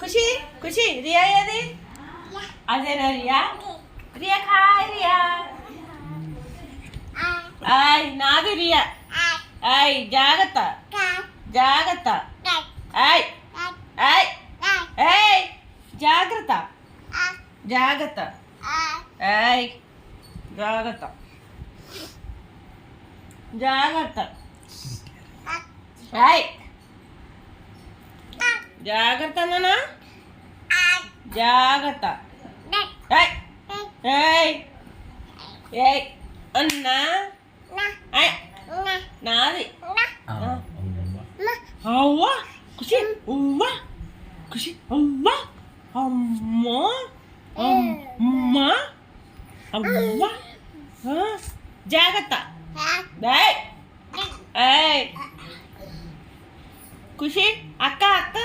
ఖుషి ఖుషి రియా ఏది అదేనా రియా రియా హాయ్ రియా ఆయ్ నాది రియా ఆయ్ జాగ్రత్త జాగ్రత్త ఆయ్ ఆయ్ ఏయ్ జాగ్రత్త జాగ్రత్త ఏయ్ జాగ్రత్త జాగ్రత్త ఏయ్ జాగ్రత్త నాన్న జాగ్రత్త ఏయ్ ఏయ్ ఏయ్ అన్నా ఏయ్ నాది అవ్వ ఖుషి అవ్వ ఖుషి అవ్వ అమ్మ అమ్మ అవ్వ జాగ్రత్త ఏయ్ ఏయ్ ఖుషి అక్క అక్క